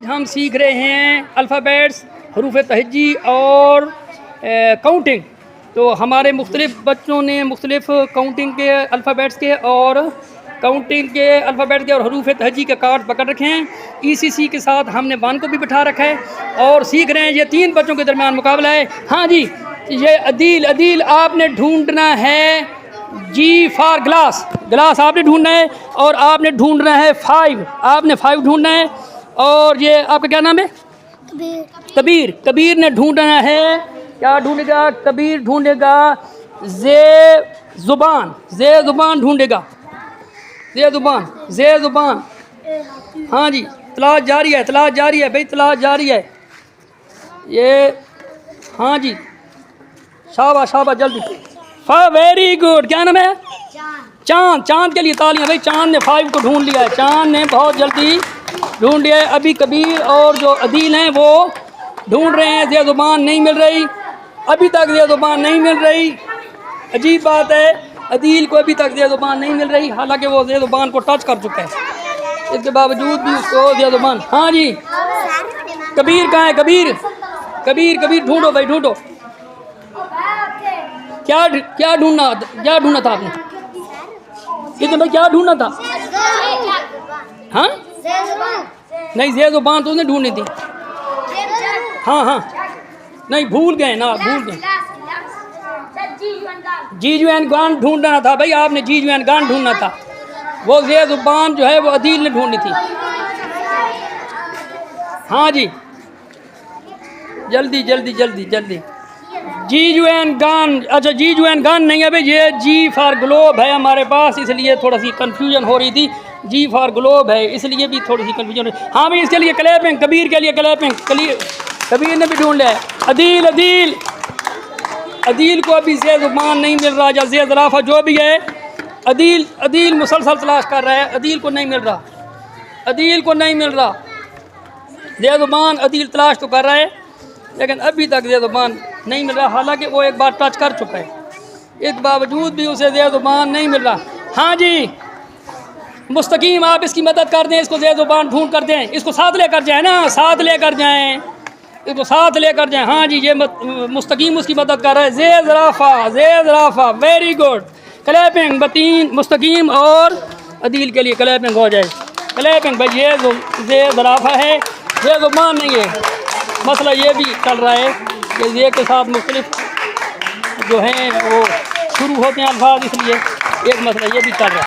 हम सीख रहे हैं अल्फ़ाबेट्स, हरूफ तहज्जी और काउंटिंग। तो हमारे मुख्तलिफ़ बच्चों ने मुख्तलिफ़ काउंटिंग के अल्फ़ाबेट्स के और काउंटिंग के अल्फ़ाबेट के और हरूफ तहज्जी के कार्ड पकड़ रखे हैं। ECC के साथ हमने वान को भी बिठा रखा है और सीख रहे हैं। ये 3 बच्चों के दरमियान मुकाबला है। हाँ जी, ये अदील आपने ढूंढना है G फॉर ग्लास, ग्लास आपने ढूंढना है और आपने ढूंढना है 5, आपने 5 ढूंढना है। और ये आपका क्या नाम है? कबीर ने ढूंढना है, क्या ढूंढेगा? कबीर ढूंढेगा जे जुबान ढूंढेगा, जे जुबान। हाँ जी, तलाश जारी है भाई, तलाश जारी है ये। हाँ जी, शाबाश जल्दी। Very good. क्या नाम है? चांद के लिए तालियां भाई। चांद ने 5 को ढूंढ लिया है, चांद ने बहुत जल्दी ढूंढ लिया है। अभी कबीर और जो अदील हैं वो ढूंढ रहे हैं, ये ज़ुबान नहीं मिल रही, अभी तक ये ज़ुबान नहीं मिल रही। अजीब बात है, अदील को अभी तक ये ज़ुबान नहीं मिल रही, हालांकि वो ये ज़ुबान को टच कर चुका है, इसके बावजूद भी उसको ये ज़ुबान। हाँ जी, कबीर कहाँ है? कबीर ढूंढो भाई, ढूंढो। क्या ढूंढना था आपने? कितने भाई क्या ढूंढना था? हाँ नहीं, ये ज़ुबान तो उसने ढूंढनी थी। हाँ नहीं, भूल गए। जीजुएन गान ढूंढना था भाई, आपने जीजुएन गान ढूंढना था। वो ये ज़ुबान जो है वो अदील ने ढूंढनी थी। हाँ जी, जल्दी। जीजुएन गान, अच्छा जीजुएन गान नहीं है भाई, ये G फॉर ग्लोब है हमारे पास, इसलिए थोड़ा सी कंफ्यूजन हो रही थी। G फॉर ग्लोब है, इसलिए भी थोड़ी सी कंफ्यूजन है। हाँ भाई, इसके लिए क्लैपिंग, कबीर के लिए क्लैपिंग। कबीर ने भी ढूंढ लिया है। अदील को अभी ये ज़ुबान नहीं मिल रहा, या ये ज़राफ़ा जो भी है। अदील मुसलसल तलाश कर रहा है, अदील को नहीं मिल रहा। ये ज़ुबान अदील तलाश तो कर रहा है, लेकिन अभी तक ये ज़ुबान नहीं मिल रहा, हालांकि वो एक बार टच कर चुका है, इस बावजूद भी उसे ये ज़ुबान नहीं मिल रहा। हाँ जी, मुस्तकीम आप इसकी मदद कर दें, इसको ये ज़ुबान ढूंढ कर दें, इसको साथ लेकर जाएं ना, इसको साथ लेकर जाएं। हाँ जी, ये मुस्तकीम उसकी मदद कर रहा है। जे ज़राफ़ा, वेरी गुड। क्लैपिंग बतीन, मुस्तकीम और अदील के लिए क्लैपिंग हो जाए। क्लैपिंग भाई, ये जे ज़राफ़ा है, ये ज़ुबान नहीं है। मसला ये भी चल रहा है कि ये के साथ मुख्तलिफ जो हैं वो शुरू होते हैं अल्फाज, इसलिए एक मसला ये भी चल रहा है।